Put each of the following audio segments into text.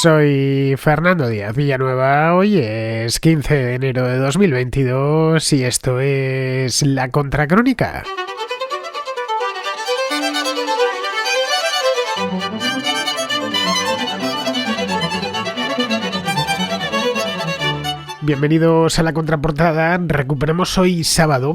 Soy Fernando Díaz Villanueva, hoy es 15 de enero de 2022 y esto es La Contracrónica. Bienvenidos a La Contraportada. Recuperamos hoy sábado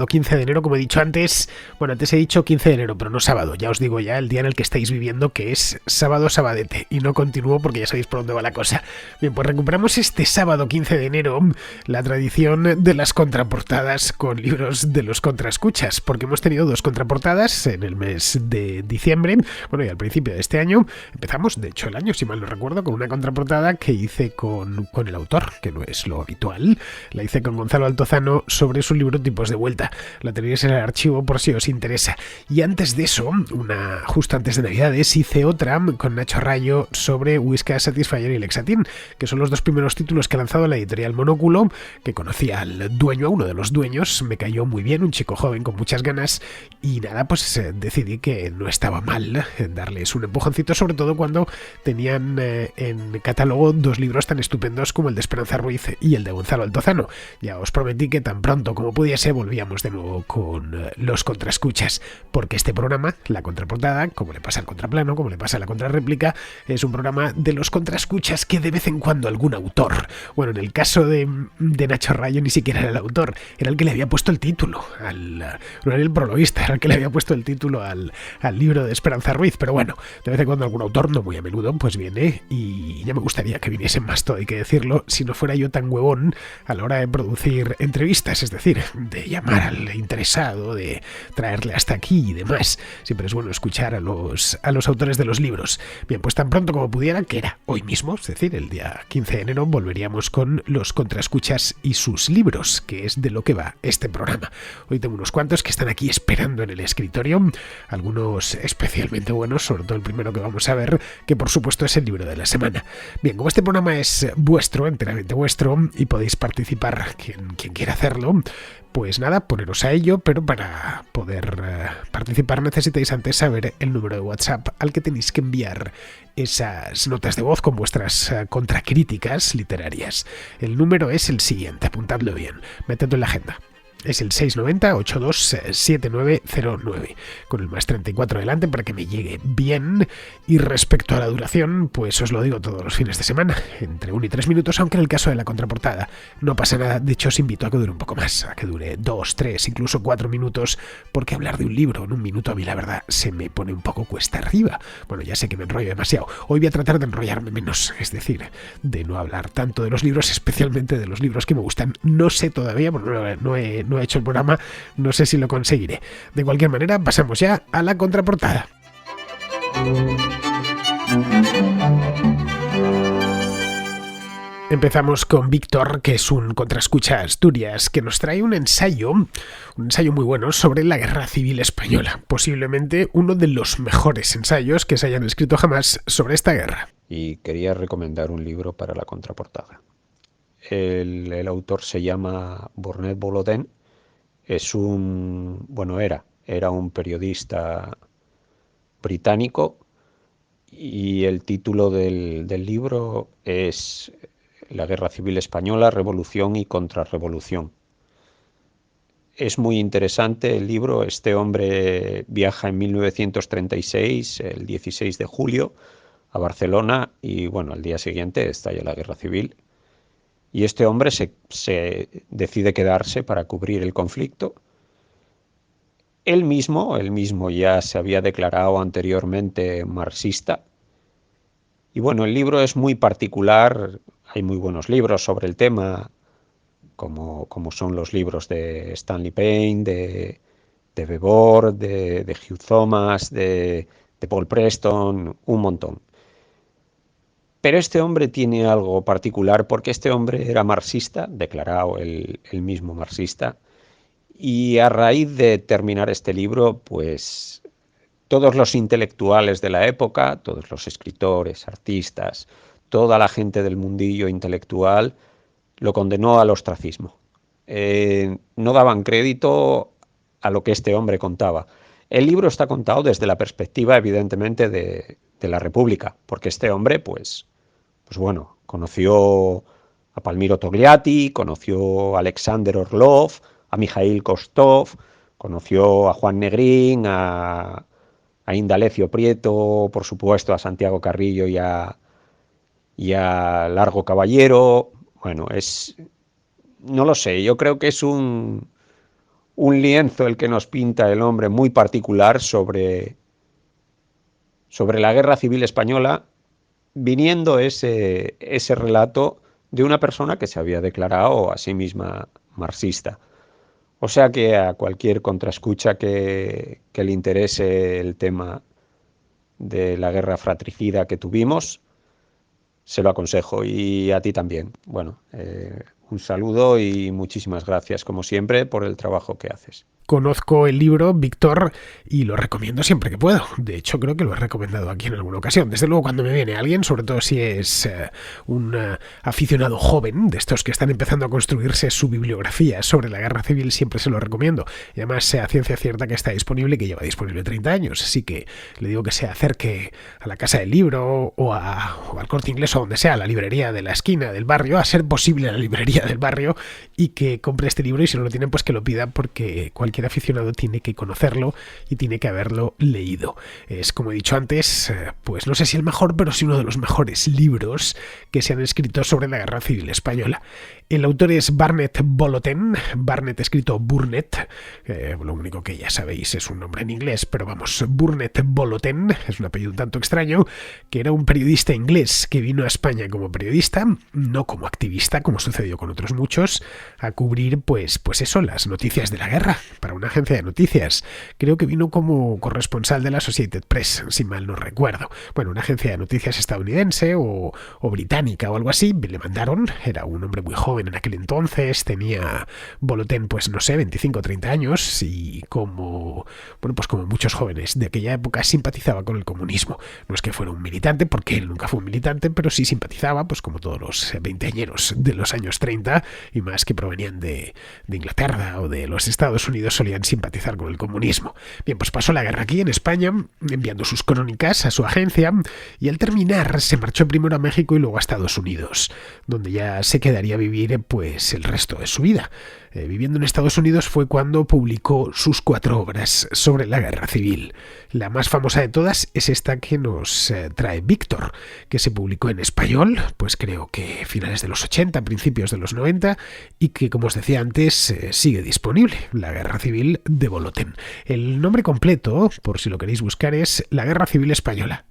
15 de enero, como he dicho antes. Bueno, antes he dicho 15 de enero, pero no sábado. Ya os digo ya el día en el que estáis viviendo, que es sábado sabadete. Y no continúo porque ya sabéis por dónde va la cosa. Bien, pues recuperamos este sábado 15 de enero la tradición de las contraportadas con libros de los contraescuchas. Porque hemos tenido dos contraportadas en el mes de diciembre. Bueno, y al principio de este año empezamos, de hecho el año, si mal no recuerdo, con una contraportada que hice con el autor, que no es lo habitual. La hice con Gonzalo Altozano sobre su libro Tipos de Vuelta. La tenéis en el archivo por si os interesa. Y antes de eso, justo antes de Navidades, hice otra con Nacho Rayo sobre Whiskas Satisfyer y Lexatin, que son los dos primeros títulos que ha lanzado la editorial Monóculo, que conocía al dueño, a uno de los dueños. Me cayó muy bien, un chico joven con muchas ganas, y nada, pues decidí que no estaba mal darles un empujoncito, sobre todo cuando tenían en catálogo dos libros tan estupendos como el de Esperanza Ruiz y el de Gonzalo Altozano. Ya os prometí que tan pronto como pudiese volvíamos de nuevo con los contraescuchas, porque este programa, La Contraportada, como le pasa al contraplano, como le pasa a la contrarréplica, es un programa de los contraescuchas que de vez en cuando algún autor, bueno, en el caso de Nacho Rayo ni siquiera era el autor, era el que le había puesto el título, no era el prologuista, era el que le había puesto el título al libro de Esperanza Ruiz, pero bueno, de vez en cuando algún autor, no muy a menudo, pues viene, y ya me gustaría que viniesen más, todo hay que decirlo, si no fuera yo tan huevón a la hora de producir entrevistas, es decir, de llamar al interesado, de traerle hasta aquí y demás. Siempre es bueno escuchar a los autores de los libros. Bien, pues tan pronto como pudiera, que era hoy mismo, es decir, el día 15 de enero, volveríamos con los contraescuchas y sus libros, que es de lo que va este programa. Hoy tengo unos cuantos que están aquí esperando en el escritorio, algunos especialmente buenos, sobre todo el primero que vamos a ver, que por supuesto es el libro de la semana. Bien, como este programa es vuestro, enteramente vuestro, y podéis participar quien quiera hacerlo, pues nada, poneros a ello, pero para poder participar necesitáis antes saber el número de WhatsApp al que tenéis que enviar esas notas de voz con vuestras contracríticas literarias. El número es el siguiente, apuntadlo bien, metedlo en la agenda. Es el 690-827909, con el más 34 delante para que me llegue bien. Y respecto a la duración, pues os lo digo todos los fines de semana, entre 1 y 3 minutos, aunque en el caso de la contraportada no pasa nada. De hecho, os invito a que dure un poco más, a que dure 2, 3, incluso 4 minutos, porque hablar de un libro en un minuto a mí la verdad se me pone un poco cuesta arriba. Bueno, ya sé que me enrollo demasiado. Hoy voy a tratar de enrollarme menos, es decir, de no hablar tanto de los libros, especialmente de los libros que me gustan. No sé todavía, porque no he hecho el programa, no sé si lo conseguiré. De cualquier manera, pasamos ya a la contraportada. Empezamos con Víctor, que es un contraescucha Asturias, que nos trae un ensayo muy bueno sobre la Guerra Civil Española, posiblemente uno de los mejores ensayos que se hayan escrito jamás sobre esta guerra. Y quería recomendar un libro para la contraportada. El autor se llama Burnet Bolodin. Era un periodista británico, y el título del libro es La Guerra Civil Española, Revolución y Contrarrevolución. Es muy interesante el libro. Este hombre viaja en 1936, el 16 de julio, a Barcelona, y bueno, al día siguiente estalla la Guerra Civil. Y este hombre se decide quedarse para cubrir el conflicto. Él mismo ya se había declarado anteriormente marxista. Y bueno, el libro es muy particular. Hay muy buenos libros sobre el tema, como son los libros de Stanley Payne, de Bebor, de Hugh Thomas, de Paul Preston, un montón. Pero este hombre tiene algo particular, porque este hombre era marxista, declarado él mismo marxista, y a raíz de terminar este libro, pues todos los intelectuales de la época, todos los escritores, artistas, toda la gente del mundillo intelectual lo condenó al ostracismo. No daban crédito a lo que este hombre contaba. El libro está contado desde la perspectiva, evidentemente, de la República, porque este hombre, pues, pues bueno, conoció a Palmiro Togliatti, conoció a Alexander Orlov, a Mikhail Kostov, conoció a Juan Negrín, a Indalecio Prieto, por supuesto, a Santiago Carrillo y a Largo Caballero. Bueno, no lo sé, yo creo que es un lienzo el que nos pinta el hombre muy particular sobre la Guerra Civil Española, viniendo ese relato de una persona que se había declarado a sí misma marxista. O sea que a cualquier contraescucha que le interese el tema de la guerra fratricida que tuvimos, se lo aconsejo, y a ti también. Bueno, un saludo y muchísimas gracias, como siempre, por el trabajo que haces. Conozco el libro, Víctor, y lo recomiendo siempre que puedo. De hecho, creo que lo he recomendado aquí en alguna ocasión. Desde luego, cuando me viene alguien, sobre todo si es un aficionado joven, de estos que están empezando a construirse su bibliografía sobre la Guerra Civil, siempre se lo recomiendo. Y además, sea ciencia cierta que está disponible y que lleva disponible 30 años. Así que le digo que se acerque a la Casa del Libro o al Corte Inglés o donde sea, a la librería de la esquina del barrio, a ser posible a la librería del barrio, y que compre este libro, y si no lo tienen, pues que lo pida, porque cualquier aficionado tiene que conocerlo y tiene que haberlo leído. Es, como he dicho antes, pues no sé si el mejor, pero sí uno de los mejores libros que se han escrito sobre la Guerra Civil Española. El autor es Barnet Boloten, Barnet escrito Burnett, lo único que ya sabéis es un nombre en inglés, pero vamos, Burnet Boloten, es un apellido un tanto extraño, que era un periodista inglés que vino a España como periodista, no como activista, como sucedió con otros muchos, a cubrir pues eso, las noticias de la guerra, para una agencia de noticias. Creo que vino como corresponsal de la Associated Press, si mal no recuerdo. Bueno, una agencia de noticias estadounidense o británica o algo así, le mandaron, era un hombre muy joven en aquel entonces, tenía Boloten, pues no sé, 25 o 30 años, y como muchos jóvenes de aquella época simpatizaba con el comunismo. No es que fuera un militante, porque él nunca fue un militante, pero sí simpatizaba, pues como todos los veinteañeros de los años 30, y más que provenían de Inglaterra o de los Estados Unidos, solían simpatizar con el comunismo. Bien, pues pasó la guerra aquí en España, enviando sus crónicas a su agencia, y al terminar se marchó primero a México y luego a Estados Unidos, donde ya se quedaría a vivir pues el resto de su vida. Viviendo en Estados Unidos fue cuando publicó sus 4 obras sobre la Guerra Civil. La más famosa de todas es esta que nos trae Víctor, que se publicó en español, pues creo que finales de los 80, principios de los 90, y que, como os decía antes, sigue disponible, La Guerra Civil de Boloten. El nombre completo, por si lo queréis buscar, es La Guerra Civil Española.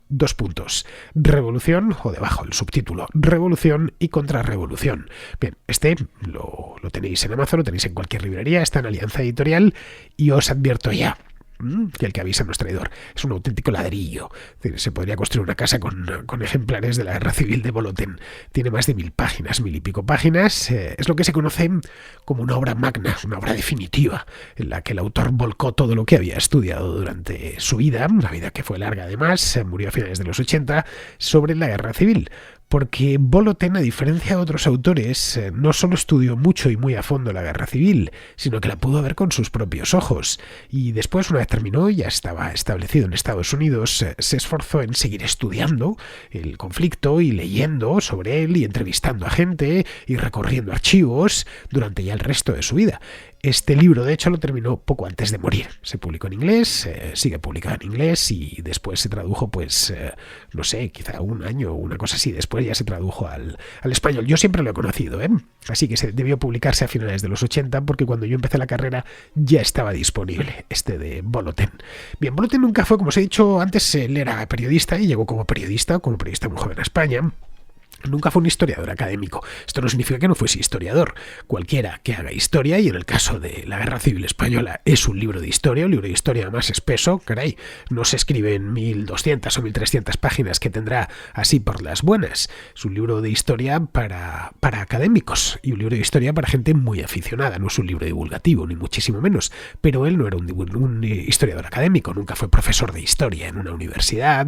Revolución, o debajo el subtítulo, Revolución y Contrarrevolución. Bien, este lo tenéis en Amazon, lo tenéis en cualquier librería, está en Alianza Editorial, y os advierto ya que el que avisa no es traidor. Es un auténtico ladrillo. Es decir, se podría construir una casa con ejemplares de la Guerra Civil de Boloten. Tiene más de 1000 páginas, 1000 y pico páginas. Es lo que se conoce como una obra magna, una obra definitiva, en la que el autor volcó todo lo que había estudiado durante su vida, una vida que fue larga además, murió a finales de los 80, sobre la Guerra Civil. Porque Boloten, a diferencia de otros autores, no solo estudió mucho y muy a fondo la Guerra Civil, sino que la pudo ver con sus propios ojos. Y después, una vez terminó y ya estaba establecido en Estados Unidos, se esforzó en seguir estudiando el conflicto y leyendo sobre él y entrevistando a gente y recorriendo archivos durante ya el resto de su vida. Este libro, de hecho, lo terminó poco antes de morir. Se publicó en inglés, sigue publicado en inglés, y después se tradujo, pues, no sé, quizá un año o una cosa así. Después ya se tradujo al español. Yo siempre lo he conocido, así que se debió publicarse a finales de los 80, porque cuando yo empecé la carrera ya estaba disponible este de Boloten. Bien, Boloten nunca fue, como os he dicho antes, él era periodista y llegó como periodista muy joven a España. Nunca fue un historiador académico. Esto no significa que no fuese historiador. Cualquiera que haga historia, y en el caso de la Guerra Civil Española es un libro de historia más espeso, caray, no se escribe en 1200 o 1300 páginas que tendrá así por las buenas. Es un libro de historia para académicos, y un libro de historia para gente muy aficionada. No es un libro divulgativo, ni muchísimo menos, pero él no era un historiador académico, nunca fue profesor de historia en una universidad.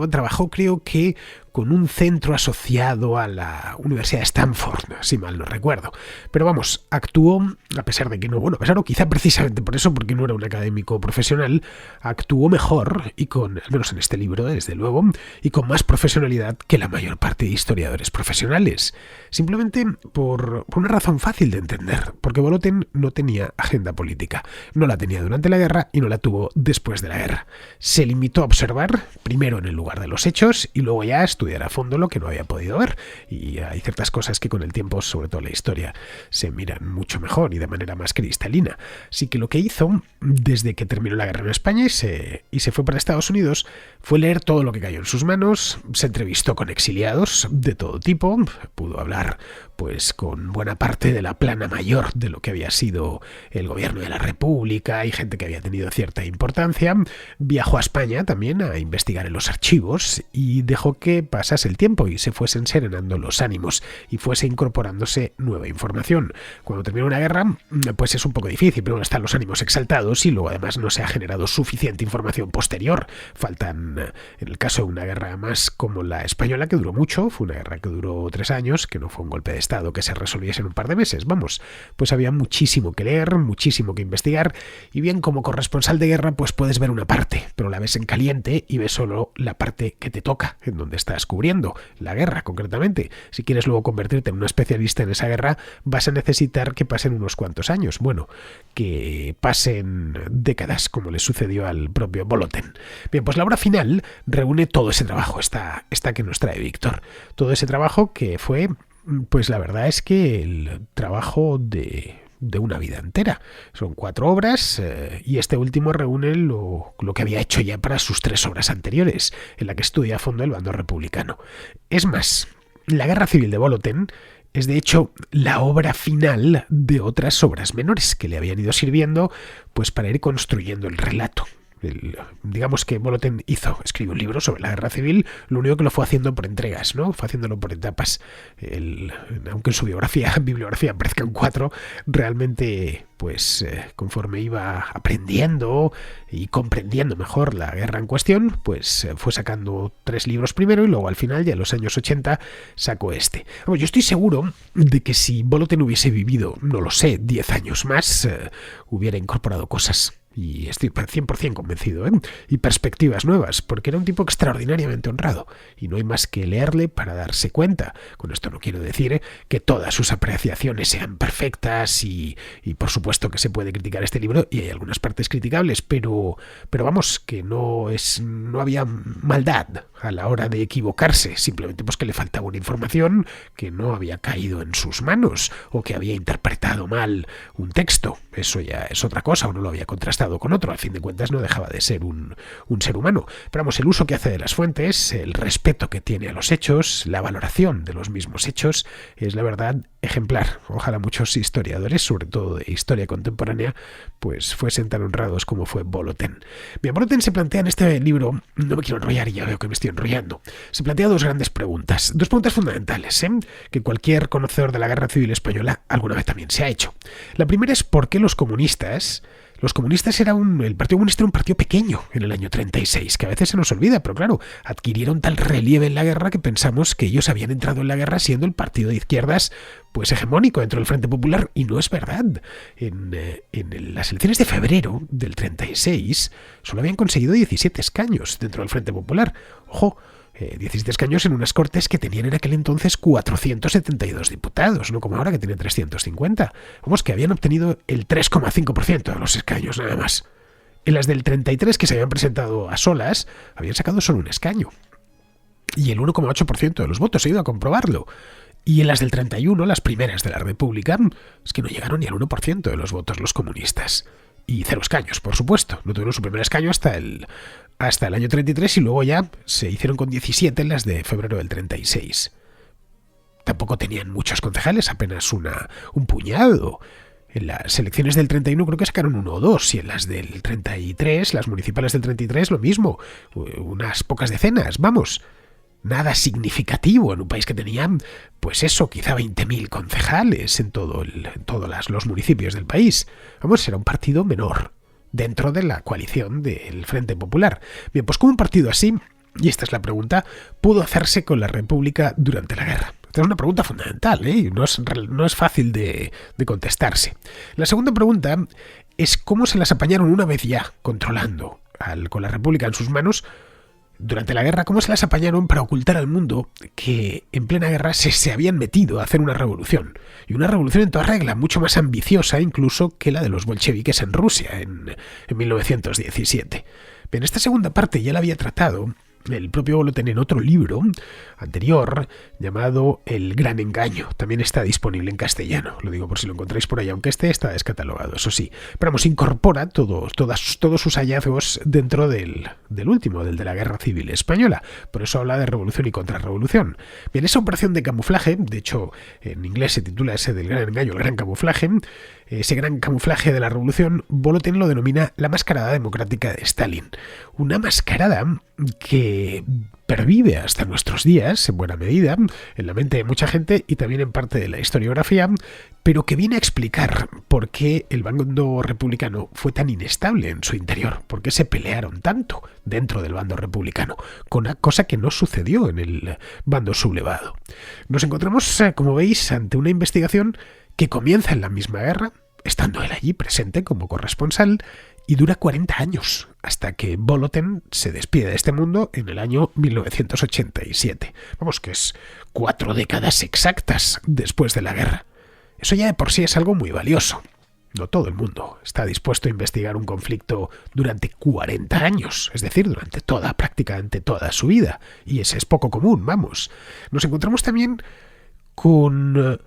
Trabajó, creo que, con un centro asociado a la Universidad de Stanford, si mal no recuerdo. Pero vamos, actuó, a pesar de que no, bueno, a pesar o quizá precisamente por eso, porque no era un académico profesional, actuó mejor y con, al menos en este libro, desde luego, y con más profesionalidad que la mayor parte de historiadores profesionales. Simplemente por una razón fácil de entender, porque Voloten no tenía agenda política. No la tenía durante la guerra y no la tuvo después de la guerra. Se limitó a observar, primero en el lugar de los hechos, y luego ya a estudiar a fondo lo que no había podido ver. Y hay ciertas cosas que con el tiempo, sobre todo la historia, se miran mucho mejor y de manera más cristalina. Así que lo que hizo, desde que terminó la guerra en España y se fue para Estados Unidos, fue leer todo lo que cayó en sus manos, se entrevistó con exiliados de todo tipo, pudo hablar pues con buena parte de la plana mayor de lo que había sido el gobierno de la República y gente que había tenido cierta importancia. Viajó a España también a investigar en los archivos y dejó que pasase el tiempo y se fuesen serenando los ánimos y fuese incorporándose nueva información. Cuando terminó una guerra, pues es un poco difícil, pero están los ánimos exaltados y luego además no se ha generado suficiente información posterior. Faltan, en el caso de una guerra más como la española, que duró mucho, fue una guerra que duró 3 años, que no fue un golpe de Estado que se resolviese en un par de meses, vamos, pues había muchísimo que leer, muchísimo que investigar, y bien como corresponsal de guerra pues puedes ver una parte, pero la ves en caliente y ves solo la parte que te toca, en donde estás cubriendo la guerra concretamente. Si quieres luego convertirte en un especialista en esa guerra, vas a necesitar que pasen unos cuantos años, bueno, que pasen décadas, como le sucedió al propio Voloten. Bien, pues la obra final reúne todo ese trabajo, esta que nos trae Víctor, todo ese trabajo que fue, pues la verdad es que el trabajo de una vida entera. Son 4 obras y este último reúne lo que había hecho ya para sus 3 obras anteriores, en la que estudia a fondo el bando republicano. Es más, la Guerra Civil de Voloten es de hecho la obra final de otras obras menores que le habían ido sirviendo pues para ir construyendo el relato. Digamos que Voloten escribió un libro sobre la guerra civil, lo único que lo fue haciendo por entregas, ¿no? Fue haciéndolo por etapas. Aunque en su bibliografía aparezcan 4, realmente, pues conforme iba aprendiendo y comprendiendo mejor la guerra en cuestión, pues fue sacando 3 libros primero y luego al final, ya en los años 80, sacó este. Bueno, yo estoy seguro de que si Voloten hubiese vivido, no lo sé, 10 años más, hubiera incorporado cosas. Y estoy 100% convencido, y perspectivas nuevas, porque era un tipo extraordinariamente honrado, y no hay más que leerle para darse cuenta. Con esto no quiero decir que todas sus apreciaciones sean perfectas, y por supuesto que se puede criticar este libro, y hay algunas partes criticables, pero vamos, que no había maldad a la hora de equivocarse, simplemente pues que le faltaba una información que no había caído en sus manos, o que había interpretado mal un texto. Eso ya es otra cosa, o no lo había contrastado con otro, al fin de cuentas no dejaba de ser un ser humano. Pero vamos, el uso que hace de las fuentes, el respeto que tiene a los hechos, la valoración de los mismos hechos, es la verdad ejemplar. Ojalá muchos historiadores, sobre todo de historia contemporánea, pues fuesen tan honrados como fue Voloten. Bien, Voloten se plantea en este libro, no me quiero enrollar y ya veo que me estoy enrollando, se plantea 2 grandes preguntas, 2 preguntas fundamentales, que cualquier conocedor de la Guerra Civil Española alguna vez también se ha hecho. La primera es por qué los comunistas el Partido Comunista era un partido pequeño en el año 36, que a veces se nos olvida, pero claro, adquirieron tal relieve en la guerra que pensamos que ellos habían entrado en la guerra siendo el partido de izquierdas pues hegemónico dentro del Frente Popular, y no es verdad. En las elecciones de febrero del 36 solo habían conseguido 17 escaños dentro del Frente Popular. Ojo, 17 escaños en unas Cortes que tenían en aquel entonces 472 diputados, no como ahora que tienen 350. Vamos, que habían obtenido el 3,5% de los escaños nada más. En las del 33, que se habían presentado a solas, habían sacado solo un escaño. Y el 1,8% de los votos, he ido a comprobarlo. Y en las del 31, las primeras de la República, es que no llegaron ni al 1% de los votos los comunistas. Y 0 escaños, por supuesto. No tuvieron su primer escaño hasta el año 33 y luego ya se hicieron con 17 en las de febrero del 36. Tampoco tenían muchos concejales, apenas un puñado. En las elecciones del 31 creo que sacaron 1 o 2, y en las del 33, las municipales del 33, lo mismo, unas pocas decenas, vamos. Nada significativo en un país que tenía, pues eso, quizá 20.000 concejales en todos los municipios del país. Vamos, era un partido menor dentro de la coalición del Frente Popular. Bien, pues como un partido así, Y esta es la pregunta: ¿pudo hacerse con la República durante la guerra? Esta es una pregunta fundamental, ¿eh? No es fácil de contestarse. La segunda pregunta es cómo se las apañaron una vez ya controlando con la República en sus manos. Durante la guerra, ¿cómo se las apañaron para ocultar al mundo que en plena guerra se habían metido a hacer una revolución? Y una revolución en toda regla, mucho más ambiciosa incluso que la de los bolcheviques en Rusia en 1917. Bien, esta segunda parte ya la había tratado el propio Volotin en otro libro anterior llamado El Gran Engaño. También está disponible en castellano, lo digo por si lo encontráis por ahí, aunque este está descatalogado, eso sí. Pero vamos, incorpora todos sus hallazgos dentro del último, del de la Guerra Civil Española. Por eso habla de revolución y contrarrevolución. Bien, esa operación de camuflaje, de hecho en inglés se titula ese del Gran Engaño, el Gran Camuflaje, ese gran camuflaje de la revolución, Volotin lo denomina la mascarada democrática de Stalin. Una mascarada que pervive hasta nuestros días, en buena medida, en la mente de mucha gente y también en parte de la historiografía, pero que viene a explicar por qué el bando republicano fue tan inestable en su interior, por qué se pelearon tanto dentro del bando republicano, con una cosa que no sucedió en el bando sublevado. Nos encontramos, como veis, ante una investigación que comienza en la misma guerra, estando él allí presente como corresponsal, y dura 40 años, hasta que Volotin se despide de este mundo en el año 1987. Vamos, que es 4 décadas exactas después de la guerra. Eso ya de por sí es algo muy valioso. No todo el mundo está dispuesto a investigar un conflicto durante 40 años, es decir, durante prácticamente toda su vida. Y ese es poco común, vamos. Nos encontramos también con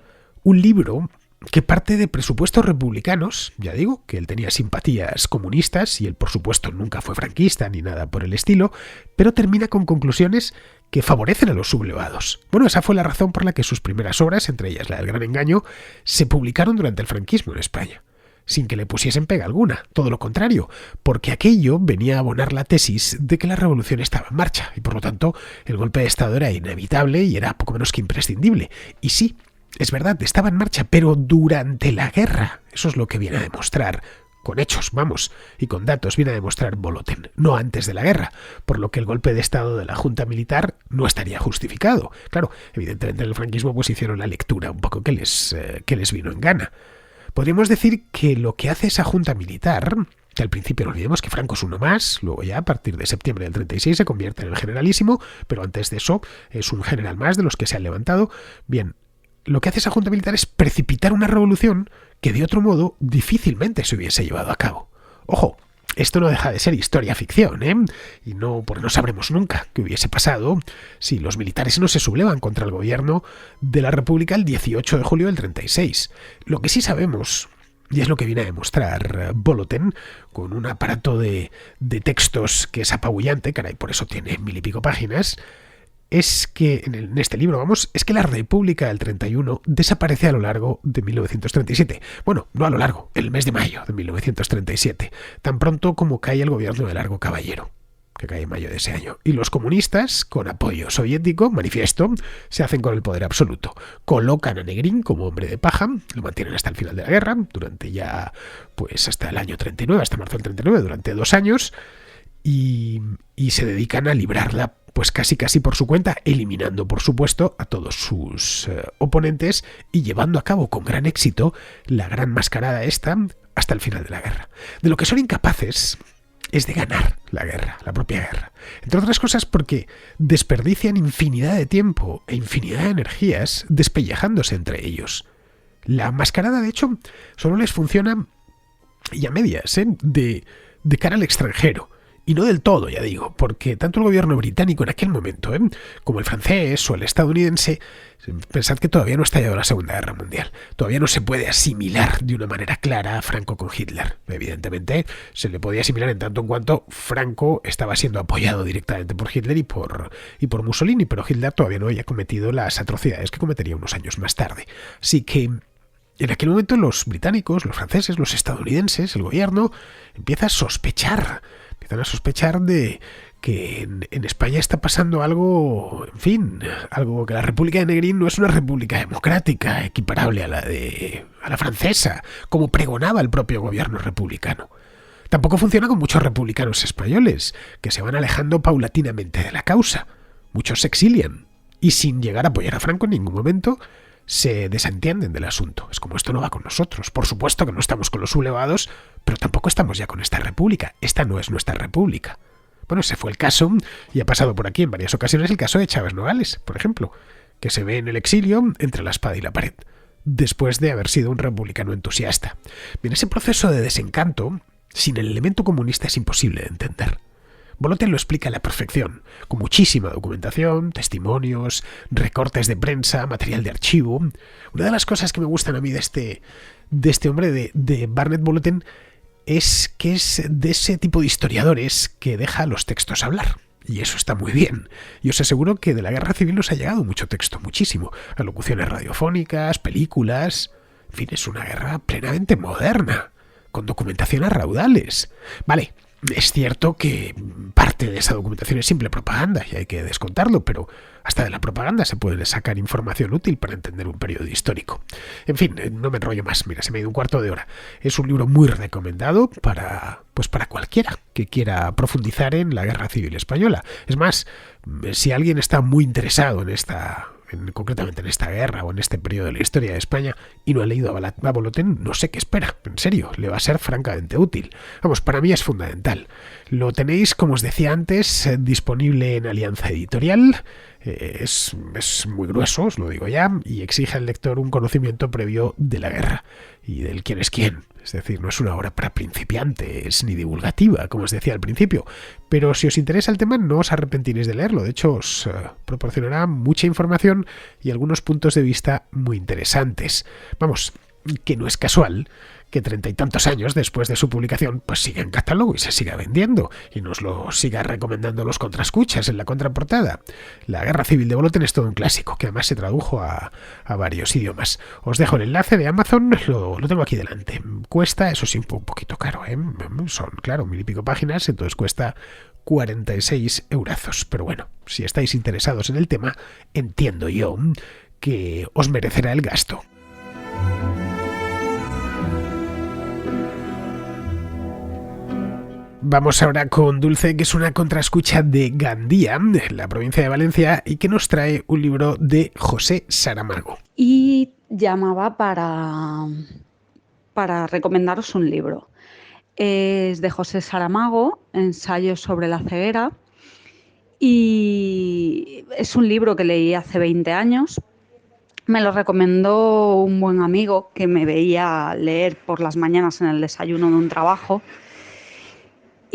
un libro que parte de presupuestos republicanos. Ya digo que él tenía simpatías comunistas y él por supuesto nunca fue franquista ni nada por el estilo, pero termina con conclusiones que favorecen a los sublevados. Bueno, esa fue la razón por la que sus primeras obras, entre ellas la del Gran Engaño, se publicaron durante el franquismo en España, sin que le pusiesen pega alguna, todo lo contrario, porque aquello venía a abonar la tesis de que la revolución estaba en marcha y por lo tanto el golpe de Estado era inevitable y era poco menos que imprescindible. Y sí, es verdad, estaba en marcha, pero durante la guerra. Eso es lo que viene a demostrar, con hechos, vamos, y con datos viene a demostrar Volotin, no antes de la guerra, por lo que el golpe de Estado de la Junta Militar no estaría justificado. Claro, evidentemente en el franquismo pues hicieron la lectura un poco que les vino en gana. Podríamos decir que lo que hace esa Junta Militar, que al principio no olvidemos que Franco es uno más, luego ya a partir de septiembre del 36 se convierte en el generalísimo, pero antes de eso es un general más de los que se han levantado. Bien, lo que hace esa Junta Militar es precipitar una revolución que de otro modo difícilmente se hubiese llevado a cabo. Ojo, esto no deja de ser historia ficción, ¿eh? Y no sabremos nunca qué hubiese pasado si los militares no se sublevan contra el gobierno de la República el 18 de julio del 36. Lo que sí sabemos, y es lo que viene a demostrar Volotin, con un aparato de textos que es apabullante, caray, por eso tiene 1000 y pico páginas, es que, en este libro, vamos, es que la República del 31 desaparece a lo largo de 1937. Bueno, no a lo largo, el mes de mayo de 1937, tan pronto como cae el gobierno de Largo Caballero, que cae en mayo de ese año. Y los comunistas, con apoyo soviético, manifiesto, se hacen con el poder absoluto. Colocan a Negrín como hombre de paja, lo mantienen hasta el final de la guerra, durante ya, pues hasta el año 39, hasta marzo del 39, durante 2 años, y se dedican a librarla pues casi por su cuenta, eliminando por supuesto a todos sus oponentes y llevando a cabo con gran éxito la gran mascarada esta hasta el final de la guerra. De lo que son incapaces es de ganar la guerra, la propia guerra. Entre otras cosas porque desperdician infinidad de tiempo e infinidad de energías despellejándose entre ellos. La mascarada, de hecho, solo les funciona y a medias, de cara al extranjero. Y no del todo, ya digo, porque tanto el gobierno británico en aquel momento, como el francés o el estadounidense, pensad que todavía no ha estallado la Segunda Guerra Mundial. Todavía no se puede asimilar de una manera clara a Franco con Hitler. Evidentemente, se le podía asimilar en tanto en cuanto Franco estaba siendo apoyado directamente por Hitler y por Mussolini, pero Hitler todavía no había cometido las atrocidades que cometería unos años más tarde. Así que en aquel momento los británicos, los franceses, los estadounidenses, el gobierno, empiezan a sospechar de que en España está pasando algo, en fin, algo que la República de Negrín no es una república democrática equiparable a la francesa, como pregonaba el propio gobierno republicano. Tampoco funciona con muchos republicanos españoles, que se van alejando paulatinamente de la causa. Muchos se exilian y sin llegar a apoyar a Franco en ningún momento se desentienden del asunto. Es como esto no va con nosotros. Por supuesto que no estamos con los sublevados, pero tampoco estamos ya con esta república. Esta no es nuestra república. Bueno, ese fue el caso, y ha pasado por aquí en varias ocasiones el caso de Chávez Nogales, por ejemplo, que se ve en el exilio entre la espada y la pared, después de haber sido un republicano entusiasta. Bien, ese proceso de desencanto, sin el elemento comunista, es imposible de entender. Boloten lo explica a la perfección, con muchísima documentación, testimonios, recortes de prensa, material de archivo. Una de las cosas que me gustan a mí de este hombre, de Barnett Boloten, es que es de ese tipo de historiadores que deja los textos hablar. Y eso está muy bien. Y os aseguro que de la Guerra Civil nos ha llegado mucho texto, muchísimo. Alocuciones radiofónicas, películas. En fin, es una guerra plenamente moderna, con documentación a raudales. Vale, es cierto que parte de esa documentación es simple propaganda y hay que descontarlo, pero hasta de la propaganda se puede sacar información útil para entender un periodo histórico. En fin, no me enrollo más, mira, se me ha ido un cuarto de hora. Es un libro muy recomendado para cualquiera que quiera profundizar en la Guerra Civil Española. Es más, si alguien está muy interesado concretamente en esta guerra o en este periodo de la historia de España y no ha leído a Boloten, no sé qué espera, en serio, le va a ser francamente útil. Vamos, para mí es fundamental. Lo tenéis, como os decía antes, disponible en Alianza Editorial. Es muy grueso, os lo digo ya, y exige al lector un conocimiento previo de la guerra y del quién es quién. Es decir, no es una obra para principiantes ni divulgativa, como os decía al principio. Pero si os interesa el tema, no os arrepentiréis de leerlo. De hecho, os proporcionará mucha información y algunos puntos de vista muy interesantes. Vamos, que no es casual que 30 y tantos años después de su publicación pues siga en catálogo y se siga vendiendo y nos lo siga recomendando los contraescuchas en la contraportada. La Guerra Civil de Boloten es todo un clásico que además se tradujo a varios idiomas. Os dejo el enlace de Amazon, lo tengo aquí delante. Cuesta, eso sí, un poquito caro, son, claro, 1000 y pico páginas, entonces cuesta 46 eurazos. Pero bueno, si estáis interesados en el tema, entiendo yo que os merecerá el gasto. Vamos ahora con Dulce, que es una contraescucha de Gandía, en la provincia de Valencia, y que nos trae un libro de José Saramago. Y llamaba para recomendaros un libro. Es de José Saramago, Ensayos sobre la ceguera, y es un libro que leí hace 20 años. Me lo recomendó un buen amigo que me veía leer por las mañanas en el desayuno de un trabajo.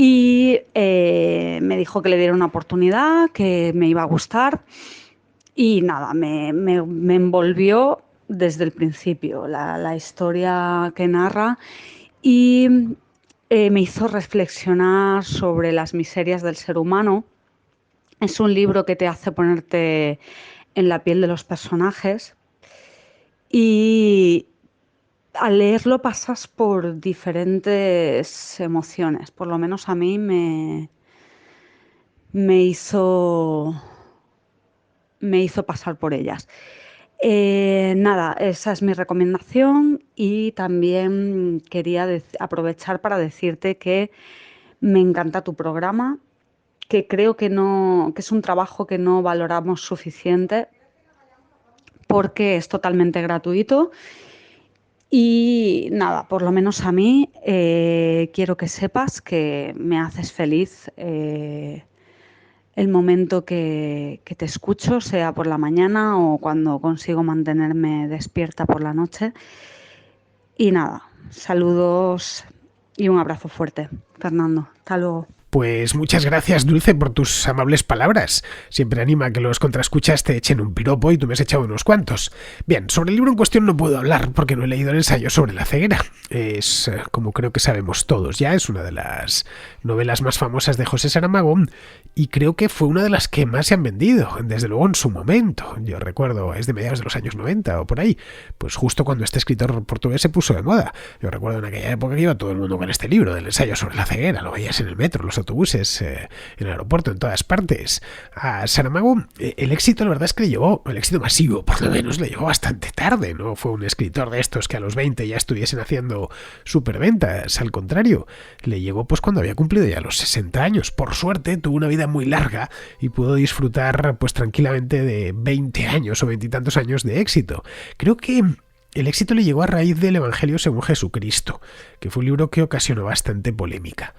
Y me dijo que le diera una oportunidad, que me iba a gustar. Y nada, me envolvió desde el principio la historia que narra y me hizo reflexionar sobre las miserias del ser humano. Es un libro que te hace ponerte en la piel de los personajes y al leerlo pasas por diferentes emociones. Por lo menos a mí me hizo pasar por ellas. Nada, esa es mi recomendación y también quería aprovechar para decirte que me encanta tu programa, que creo que es un trabajo que no valoramos suficiente porque es totalmente gratuito. Y nada, por lo menos a mí quiero que sepas que me haces feliz el momento que te escucho, sea por la mañana o cuando consigo mantenerme despierta por la noche. Y nada, saludos y un abrazo fuerte, Fernando. Hasta luego. Pues muchas gracias, Dulce, por tus amables palabras. Siempre anima a que los contraescuchas te echen un piropo y tú me has echado unos cuantos. Bien, sobre el libro en cuestión no puedo hablar porque no he leído el ensayo sobre la ceguera. Es, como creo que sabemos todos ya, es una de las novelas más famosas de José Saramago y creo que fue una de las que más se han vendido, desde luego en su momento. Yo recuerdo, es de mediados de los años 90 o por ahí, pues justo cuando este escritor portugués se puso de moda. Yo recuerdo en aquella época que iba todo el mundo con este libro del ensayo sobre la ceguera, lo veías en el metro, los autobuses, en el aeropuerto, en todas partes. A Saramago el éxito, la verdad es que le llegó, el éxito masivo, por lo menos, le llegó bastante tarde. No fue un escritor de estos que a los 20 ya estuviesen haciendo superventas. Al contrario, le llegó pues cuando había cumplido ya los 60 años. Por suerte, tuvo una vida muy larga y pudo disfrutar pues tranquilamente de 20 años o 20 y tantos años de éxito. Creo que el éxito le llegó a raíz del Evangelio según Jesucristo, que fue un libro que ocasionó bastante polémica.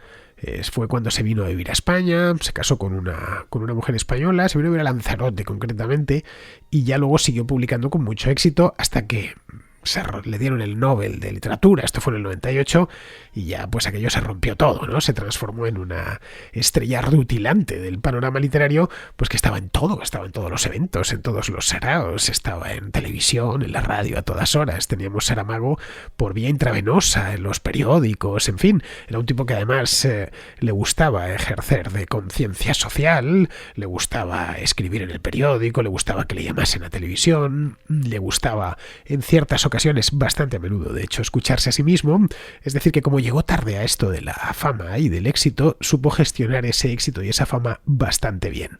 Fue cuando se vino a vivir a España, se casó con una mujer española, se vino a vivir a Lanzarote concretamente, y ya luego siguió publicando con mucho éxito hasta que le dieron el Nobel de Literatura, esto fue en el 98, y ya pues aquello se rompió todo, ¿no? Se transformó en una estrella rutilante del panorama literario, pues que estaba en todo, estaba en todos los eventos, en todos los saraos, estaba en televisión, en la radio a todas horas, teníamos Saramago por vía intravenosa, en los periódicos, en fin, era un tipo que además le gustaba ejercer de conciencia social, le gustaba escribir en el periódico, le gustaba que le llamasen a televisión, le gustaba en ciertas ocasiones, bastante a menudo de hecho, escucharse a sí mismo, es decir que como llegó tarde a esto de la fama y del éxito, supo gestionar ese éxito y esa fama bastante bien.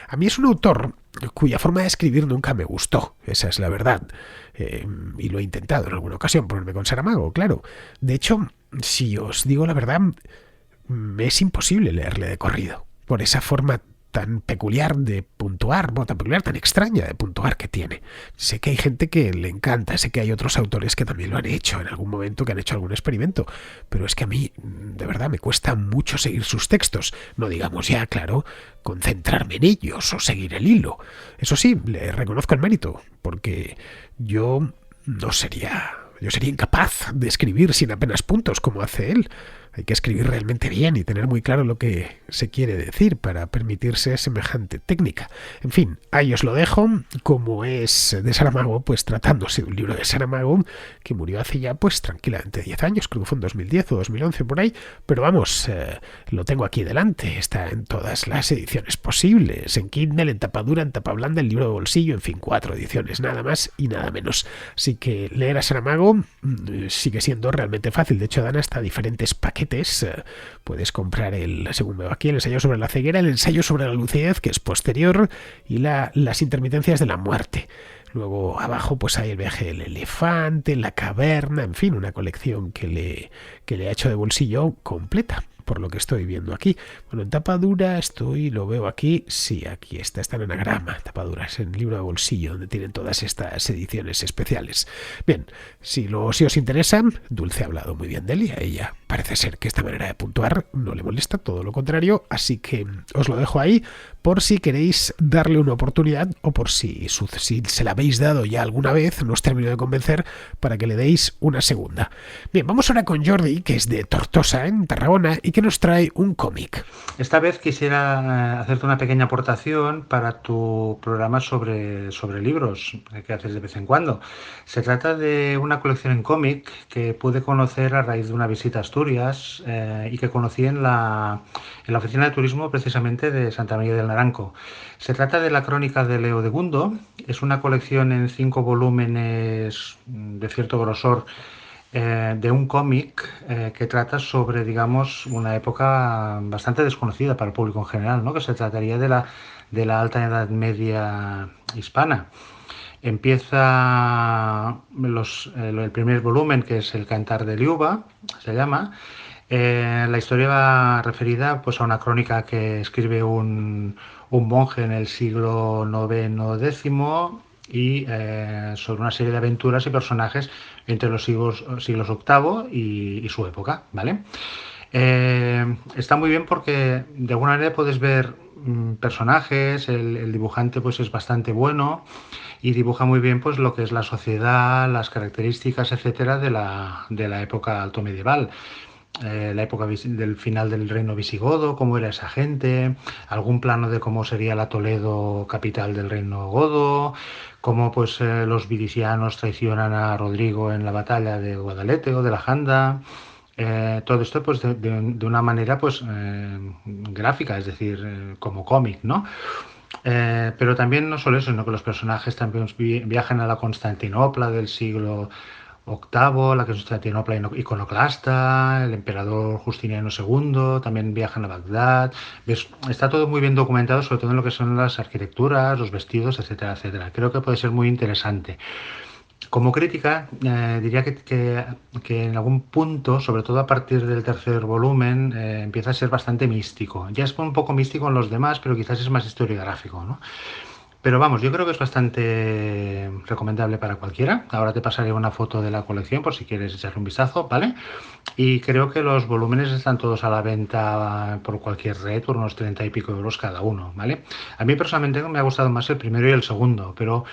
A mí es un autor cuya forma de escribir nunca me gustó, esa es la verdad, y lo he intentado en alguna ocasión ponerme con Saramago, claro. De hecho, si os digo la verdad, me es imposible leerle de corrido, por esa forma tan peculiar de puntuar, tan peculiar, tan extraña de puntuar que tiene. Sé que hay gente que le encanta, sé que hay otros autores que también lo han hecho en algún momento, que han hecho algún experimento, pero es que a mí, de verdad, me cuesta mucho seguir sus textos. No digamos ya, claro, concentrarme en ellos o seguir el hilo. Eso sí, le reconozco el mérito, porque yo sería incapaz de escribir sin apenas puntos como hace él. Hay que escribir realmente bien y tener muy claro lo que se quiere decir para permitirse semejante técnica. En fin, ahí os lo dejo. Como es de Saramago, pues tratándose de un libro de Saramago que murió hace ya pues tranquilamente 10 años, creo que fue en 2010 o 2011 por ahí, pero vamos, lo tengo aquí delante, está en todas las ediciones posibles, en Kindle, en tapa dura, en tapa blanda, en libro de bolsillo, en fin, 4 ediciones, nada más y nada menos. Así que leer a Saramago sigue siendo realmente fácil, de hecho dan hasta diferentes paquetes. Puedes comprar según veo aquí, el ensayo sobre la ceguera, el ensayo sobre la lucidez, que es posterior, y las intermitencias de la muerte. Luego abajo pues hay el viaje del elefante, la caverna, en fin, una colección que le ha hecho de bolsillo completa, por lo que estoy viendo aquí. Bueno, en tapa dura lo veo aquí, sí, aquí está en anagrama, tapa dura, es en libro de bolsillo, donde tienen todas estas ediciones especiales. Bien, si os interesa, Dulce ha hablado muy bien de él y a ella parece ser que esta manera de puntuar no le molesta, todo lo contrario, así que os lo dejo ahí por si queréis darle una oportunidad o por si se la habéis dado ya alguna vez, no os termino de convencer, para que le deis una segunda. Bien, vamos ahora con Jordi, que es de Tortosa, en Tarragona, y que nos trae un cómic. Esta vez quisiera hacerte una pequeña aportación para tu programa sobre libros que haces de vez en cuando. Se trata de una colección en cómic que pude conocer a raíz de una visita a Asturias y que conocí en la oficina de turismo precisamente de Santa María del Naranco. Se trata de la crónica de Leo de Gundo. Es una colección en 5 volúmenes de cierto grosor de un cómic que trata sobre, digamos, una época bastante desconocida para el público en general, ¿no? Que se trataría de la Alta Edad Media hispana. Empieza el primer volumen, que es El Cantar de Liuba, se llama. La historia va referida pues, a una crónica que escribe un monje en el siglo IX-X y sobre una serie de aventuras y personajes entre los siglos VIII y su época, ¿vale? Está muy bien porque de alguna manera puedes ver personajes, el dibujante pues es bastante bueno y dibuja muy bien pues lo que es la sociedad, las características, etcétera, de la época alto medieval. La época del final del reino visigodo, cómo era esa gente, algún plano de cómo sería la Toledo capital del reino godo, cómo pues los vilicianos traicionan a Rodrigo en la batalla de Guadalete o de la Janda. Todo esto pues de una manera pues gráfica, es decir, como cómic, ¿no? Pero también no solo eso, sino que los personajes también viajan a la Constantinopla del siglo VIII, la que es Constantinopla iconoclasta, el emperador Justiniano II, también viajan a Bagdad. ¿Ves? Está todo muy bien documentado, sobre todo en lo que son las arquitecturas, los vestidos, etcétera, etcétera. Creo que puede ser muy interesante. Como crítica, diría que en algún punto, sobre todo a partir del tercer volumen, empieza a ser bastante místico. Ya es un poco místico en los demás, pero quizás es más historiográfico, ¿no? Pero vamos, yo creo que es bastante recomendable para cualquiera. Ahora te pasaré una foto de la colección por si quieres echarle un vistazo, ¿vale? Y creo que los volúmenes están todos a la venta por cualquier red, por unos 30 y pico euros cada uno, ¿vale? A mí personalmente me ha gustado más el primero y el segundo, pero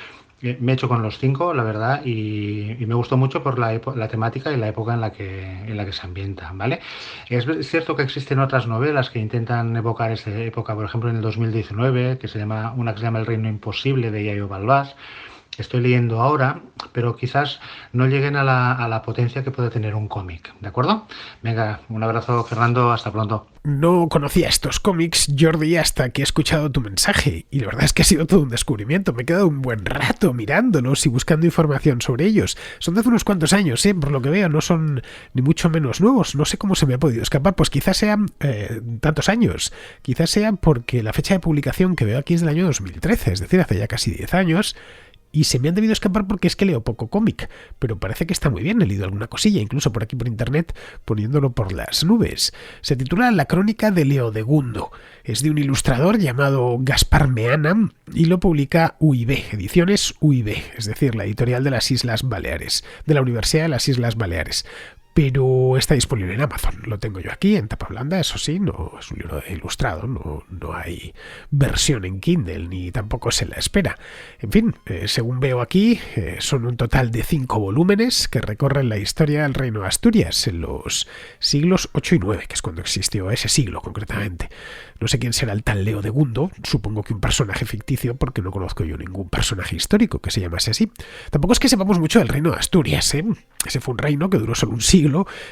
me he hecho con los cinco, la verdad, y me gustó mucho por la temática y la época en la que se ambienta, ¿vale? Es cierto que existen otras novelas que intentan evocar esa época, por ejemplo, en el 2019, una que se llama El Reino Imposible de Yayo Balbás. Estoy leyendo ahora, pero quizás no lleguen a la potencia que puede tener un cómic, ¿de acuerdo? Venga, un abrazo, Fernando, hasta pronto. No conocía estos cómics, Jordi, hasta que he escuchado tu mensaje, y la verdad es que ha sido todo un descubrimiento. Me he quedado un buen rato mirándolos y buscando información sobre ellos. Son de hace unos cuantos años, por lo que veo, no son ni mucho menos nuevos. No sé cómo se me ha podido escapar, pues quizás sean tantos años. Quizás sea porque la fecha de publicación que veo aquí es del año 2013, es decir, hace ya casi 10 años. Y se me han debido escapar porque es que leo poco cómic, pero parece que está muy bien, he leído alguna cosilla, incluso por aquí por internet, poniéndolo por las nubes. Se titula La crónica de Leodegundo, es de un ilustrador llamado Gaspar Meana y lo publica UIB, Ediciones UIB, es decir, la editorial de las Islas Baleares, de la Universidad de las Islas Baleares. Pero está disponible en Amazon, lo tengo yo aquí en tapa blanda, eso sí, no es un libro ilustrado, no hay versión en Kindle ni tampoco se la espera. En fin, según veo aquí, son un total de 5 volúmenes que recorren la historia del reino de Asturias en los siglos 8 y 9, que es cuando existió ese siglo concretamente. No sé quién será el tal Leodegundo, supongo que un personaje ficticio porque no conozco yo ningún personaje histórico que se llamase así. Tampoco es que sepamos mucho del reino de Asturias, Ese fue un reino que duró solo un siglo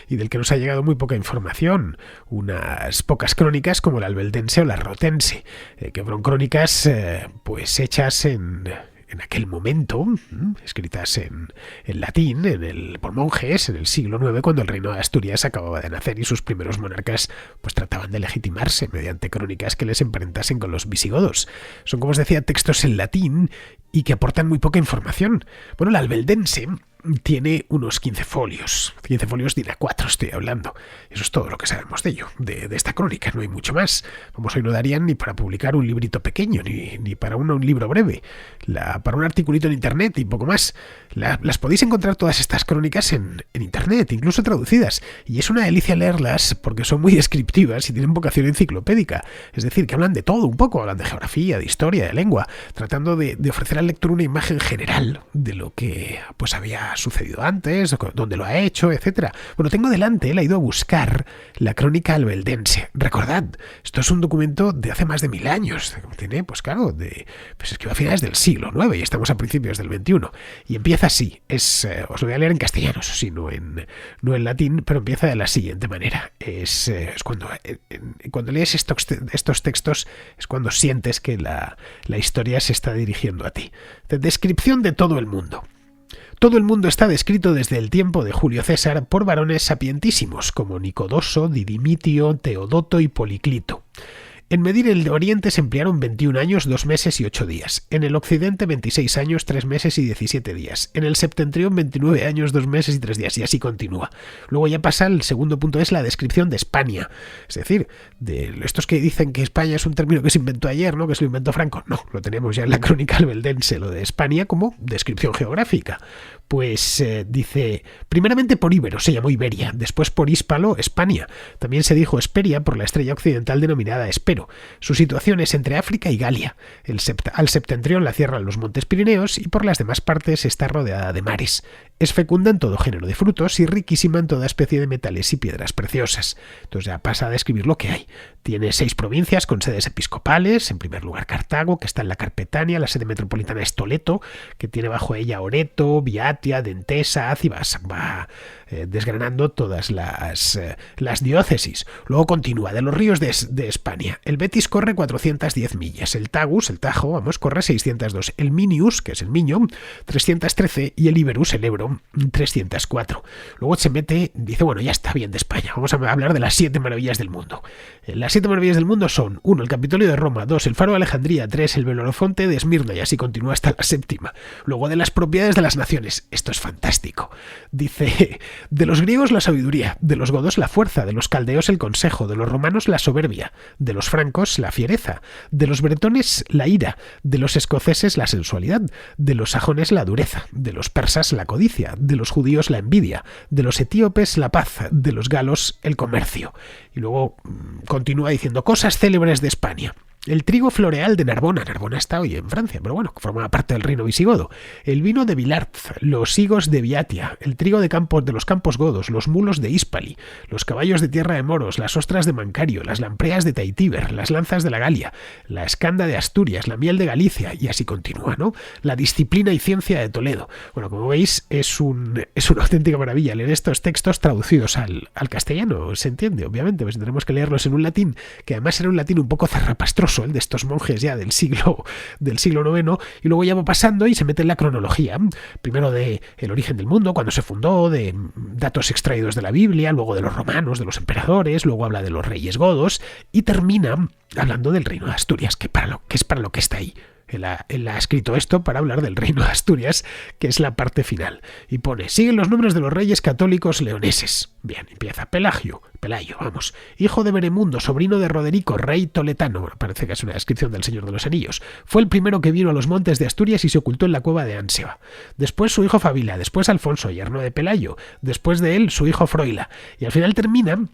y del que nos ha llegado muy poca información. Unas pocas crónicas como la albeldense o la rotense, que fueron crónicas pues hechas en aquel momento, escritas en latín, por monjes, en el siglo IX, cuando el reino de Asturias acababa de nacer y sus primeros monarcas pues trataban de legitimarse mediante crónicas que les emparentasen con los visigodos. Son, como os decía, textos en latín y que aportan muy poca información. Bueno, la albeldense tiene unos 15 folios de A4 estoy hablando. Eso es todo lo que sabemos de ello, de esta crónica, no hay mucho más. Vamos, hoy no darían ni para publicar un librito pequeño, ni para un libro breve, para un articulito en internet y poco más. Las podéis encontrar todas estas crónicas en internet, incluso traducidas, y es una delicia leerlas porque son muy descriptivas y tienen vocación enciclopédica, es decir, que hablan de todo un poco, hablan de geografía, de historia, de lengua, tratando de ofrecer al lector una imagen general de lo que pues había sucedido antes, dónde lo ha hecho, etcétera. Bueno, tengo delante, él ha ido a buscar la crónica albeldense. Recordad, esto es un documento de hace más de 1000 años. Tiene, pues claro, pues es que va a finales del siglo IX y estamos a principios del XXI. Y empieza así. Os lo voy a leer en castellano, eso sí, no en latín, pero empieza de la siguiente manera. Es cuando lees estos textos es cuando sientes que la historia se está dirigiendo a ti. Descripción de todo el mundo. Todo el mundo está descrito desde el tiempo de Julio César por varones sapientísimos como Nicodoso, Didimitio, Teodoto y Policlito. En medir el Oriente se emplearon 21 años, 2 meses y 8 días. En el Occidente 26 años, 3 meses y 17 días. En el Septentrión 29 años, 2 meses y 3 días. Y así continúa. Luego ya pasa el segundo punto, es la descripción de España. Es decir, de estos que dicen que España es un término que se inventó ayer, ¿no? Que se lo inventó Franco. No, lo tenemos ya en la crónica albeldense, lo de España como descripción geográfica. Pues dice, primeramente por Íbero se llamó Iberia, después por Hispalo, España. También se dijo Hesperia por la estrella occidental denominada Hespero. Su situación es entre África y Galia. Al septentrión la cierran los montes Pirineos y por las demás partes está rodeada de mares. Es fecunda en todo género de frutos y riquísima en toda especie de metales y piedras preciosas. Entonces ya pasa a describir lo que hay. Tiene 6 provincias con sedes episcopales. En primer lugar Cartago, que está en la Carpetania, la sede metropolitana es Toledo, que tiene bajo ella Oreto, Viatia, Dentesa, Acibas. Va desgranando todas las diócesis. Luego continúa, de los ríos de España. El Betis corre 410 millas, el Tagus, el Tajo, corre 602, el Minius, que es el Miño, 313, y el Iberus, el Ebro, siglo 304. Luego se mete, dice, bueno, ya está bien de España, vamos a hablar de las 7 maravillas del mundo. Las 7 maravillas del mundo son: 1, el Capitolio de Roma; 2, el Faro de Alejandría; 3, el Belorofonte de Esmirna, y así continúa hasta la 7ª. Luego, de las propiedades de las naciones. Esto es fantástico. Dice, de los griegos la sabiduría, de los godos la fuerza, de los caldeos el consejo, de los romanos la soberbia, de los francos la fiereza, de los bretones la ira, de los escoceses la sensualidad, de los sajones la dureza, de los persas la codicia, de los judíos la envidia, de los etíopes la paz, de los galos el comercio. Y luego continúa diciendo cosas célebres de España. El trigo floreal de Narbona. Narbona está hoy en Francia, pero bueno, formaba parte del reino visigodo. El vino de Vilarz, los higos de Viatia, el trigo de los campos godos, los mulos de Hispali, los caballos de tierra de moros, las ostras de Mancario, las lampreas de Taitíber, las lanzas de la Galia, la escanda de Asturias, la miel de Galicia, y así continúa, ¿no? La disciplina y ciencia de Toledo. Bueno, como veis, es una auténtica maravilla leer estos textos traducidos al castellano. Se entiende, obviamente, pues tenemos que leerlos en un latín, que además era un latín un poco zarrapastroso, el de estos monjes ya del siglo IX, y luego ya va pasando y se mete en la cronología. Primero de el origen del mundo, cuando se fundó, de datos extraídos de la Biblia, luego de los romanos, de los emperadores, luego habla de los reyes godos y termina hablando del reino de Asturias, que es para lo que está ahí. Él ha escrito esto para hablar del reino de Asturias, que es la parte final. Y pone, siguen los nombres de los reyes católicos leoneses. Bien, empieza Pelayo, hijo de Beremundo, sobrino de Roderico, rey toletano. Bueno, parece que es una descripción del Señor de los Anillos. Fue el primero que vino a los montes de Asturias y se ocultó en la cueva de Anseva. Después su hijo Fabila, después Alfonso, yerno de Pelayo. Después de él su hijo Froila. Y al final termina...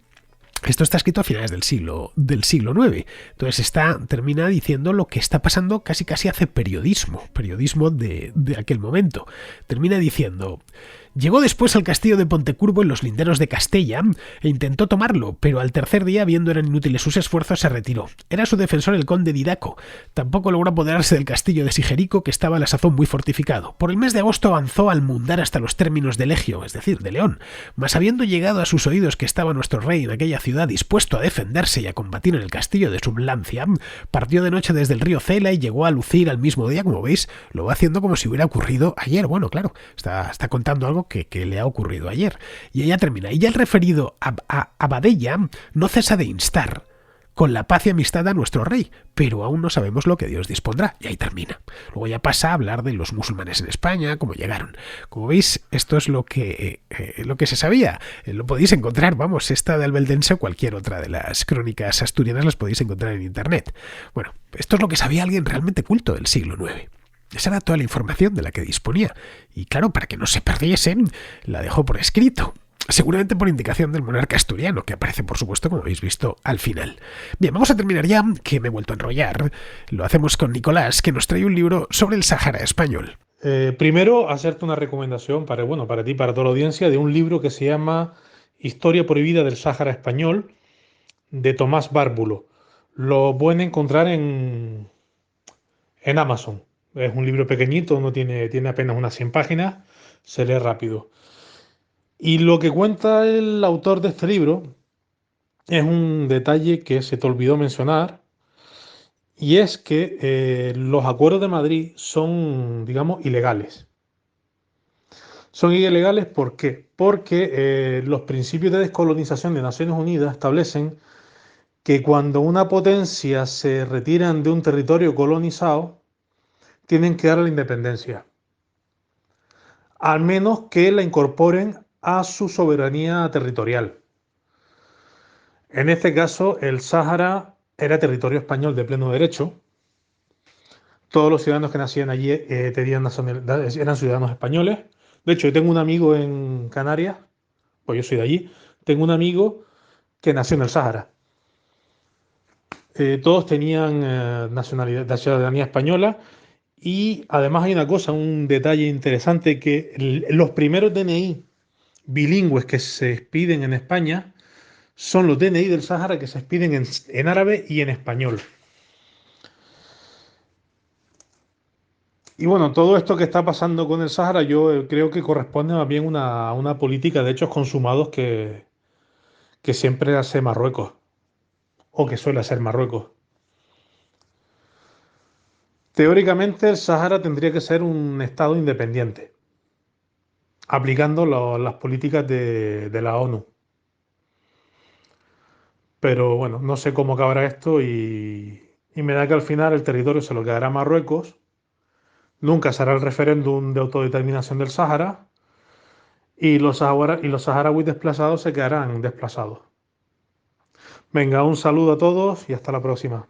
Esto está escrito a finales del siglo IX. Entonces termina diciendo lo que está pasando, casi hace periodismo de aquel momento. Termina diciendo... Llegó después al castillo de Pontecurvo en los linderos de Castella e intentó tomarlo, pero al tercer día, viendo eran inútiles sus esfuerzos, se retiró. Era su defensor el conde Didaco. Tampoco logró apoderarse del castillo de Sigerico, que estaba a la sazón muy fortificado. Por el mes de agosto avanzó al Mundar hasta los términos de Legio, es decir, de León. Mas habiendo llegado a sus oídos que estaba nuestro rey en aquella ciudad dispuesto a defenderse y a combatir en el castillo de Sublancia, partió de noche desde el río Cela y llegó a lucir al mismo día. Como veis, lo va haciendo como si hubiera ocurrido ayer. Bueno, claro, está contando algo que le ha ocurrido ayer. Y ella termina. Y ya el referido a Badella no cesa de instar con la paz y amistad a nuestro rey, pero aún no sabemos lo que Dios dispondrá. Y ahí termina. Luego ya pasa a hablar de los musulmanes en España, cómo llegaron. Como veis, esto es lo que se sabía. Lo podéis encontrar, esta de Albeldense o cualquier otra de las crónicas asturianas las podéis encontrar en internet. Bueno, esto es lo que sabía alguien realmente culto del siglo IX. Esa era toda la información de la que disponía. Y claro, para que no se perdiesen, la dejó por escrito. Seguramente por indicación del monarca asturiano, que aparece, por supuesto, como habéis visto, al final. Bien, vamos a terminar ya, que me he vuelto a enrollar. Lo hacemos con Nicolás, que nos trae un libro sobre el Sáhara español. Primero, hacerte una recomendación para ti, para toda la audiencia, de un libro que se llama Historia prohibida del Sáhara español, de Tomás Bárbulo. Lo pueden encontrar en Amazon. Es un libro pequeñito, tiene apenas unas 100 páginas, se lee rápido. Y lo que cuenta el autor de este libro es un detalle que se te olvidó mencionar, y es que los acuerdos de Madrid son, digamos, ilegales. Son ilegales, ¿por qué? Porque los principios de descolonización de Naciones Unidas establecen que cuando una potencia se retiran de un territorio colonizado, tienen que darle la independencia, al menos que la incorporen a su soberanía territorial. En este caso, el Sáhara era territorio español de pleno derecho. Todos los ciudadanos que nacían allí eran ciudadanos españoles. De hecho, yo tengo un amigo en Canarias, pues yo soy de allí, tengo un amigo que nació en el Sáhara. Todos tenían ciudadanía española. Y además hay una cosa, un detalle interesante, que los primeros DNI bilingües que se expiden en España son los DNI del Sáhara, que se expiden en árabe y en español. Y bueno, todo esto que está pasando con el Sáhara yo creo que corresponde más bien a una política de hechos consumados que siempre hace Marruecos, o que suele hacer Marruecos. Teóricamente el Sáhara tendría que ser un estado independiente. aplicando las políticas de la ONU. Pero bueno, no sé cómo acabará esto y me da que al final el territorio se lo quedará a Marruecos, nunca será el referéndum de autodeterminación del Sáhara y los saharauis desplazados se quedarán desplazados. Venga, un saludo a todos y hasta la próxima.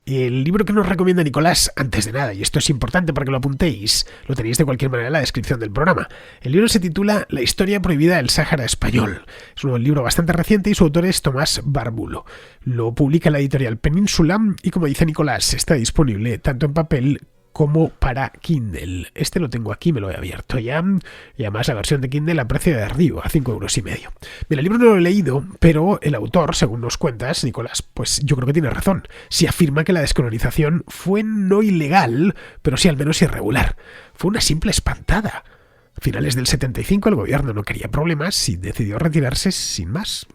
El libro que nos recomienda Nicolás, antes de nada, y esto es importante para que lo apuntéis, lo tenéis de cualquier manera en la descripción del programa. El libro se titula La historia prohibida del Sáhara español. Es un libro bastante reciente y su autor es Tomás Bárbulo. Lo publica la editorial Península y, como dice Nicolás, está disponible tanto en papel como para Kindle. Este lo tengo aquí, me lo he abierto ya, y además la versión de Kindle a precio de arriba, a 5,5 €. Bien, el libro no lo he leído, pero el autor, según nos cuentas, Nicolás, pues yo creo que tiene razón. Si afirma que la descolonización fue no ilegal, pero sí al menos irregular. Fue una simple espantada. A finales del 75 el gobierno no quería problemas y decidió retirarse sin más.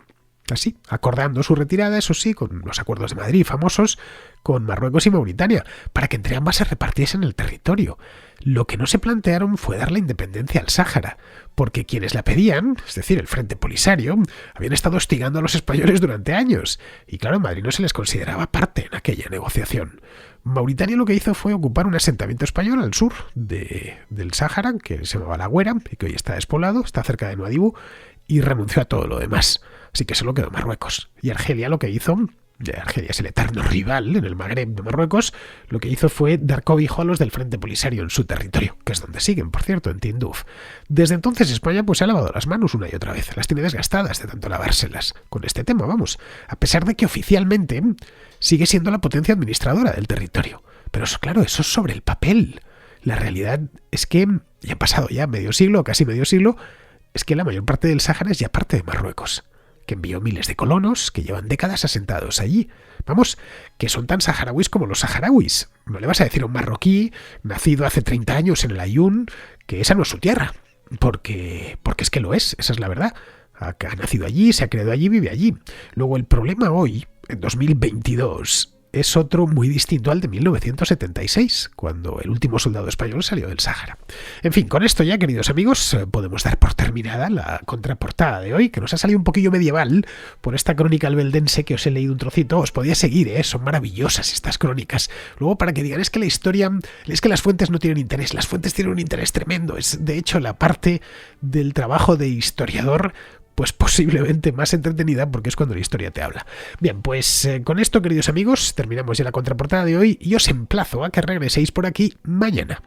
Así, acordando su retirada, eso sí, con los acuerdos de Madrid famosos, con Marruecos y Mauritania, para que entre ambas se repartiesen el territorio. Lo que no se plantearon fue dar la independencia al Sáhara, porque quienes la pedían, es decir, el Frente Polisario, habían estado hostigando a los españoles durante años, y claro, Madrid no se les consideraba parte en aquella negociación. Mauritania lo que hizo fue ocupar un asentamiento español al sur del Sáhara, que se llamaba La Güera, y que hoy está despoblado, está cerca de Nuadhibu, y renunció a todo lo demás. Así que solo quedó Marruecos. Y Argelia lo que hizo, Argelia es el eterno rival en el Magreb de Marruecos, lo que hizo fue dar cobijo a los del Frente Polisario en su territorio, que es donde siguen, por cierto, en Tinduf. Desde entonces España pues se ha lavado las manos una y otra vez, las tiene desgastadas de tanto lavárselas con este tema, vamos, a pesar de que oficialmente sigue siendo la potencia administradora del territorio. Pero eso, claro, eso es sobre el papel. La realidad es que ya ha pasado ya medio siglo, casi medio siglo, es que la mayor parte del Sáhara es ya parte de Marruecos, que envió miles de colonos que llevan décadas asentados allí. Vamos, que son tan saharauis como los saharauis. No le vas a decir a un marroquí, nacido hace 30 años en el Aaiún, que esa no es su tierra. Porque es que lo es, esa es la verdad. Ha nacido allí, se ha criado allí, vive allí. Luego el problema hoy, en 2022... es otro muy distinto al de 1976, cuando el último soldado español salió del Sáhara. En fin, con esto ya, queridos amigos, podemos dar por terminada la contraportada de hoy, que nos ha salido un poquillo medieval por esta crónica albeldense que os he leído un trocito. Os podía seguir, son maravillosas estas crónicas. Luego, para que digan, es que la historia, es que las fuentes no tienen interés, las fuentes tienen un interés tremendo. Es, de hecho, la parte del trabajo de historiador pues posiblemente más entretenida, porque es cuando la historia te habla. Bien, pues con esto, queridos amigos, terminamos ya la contraportada de hoy y os emplazo a que regreséis por aquí mañana.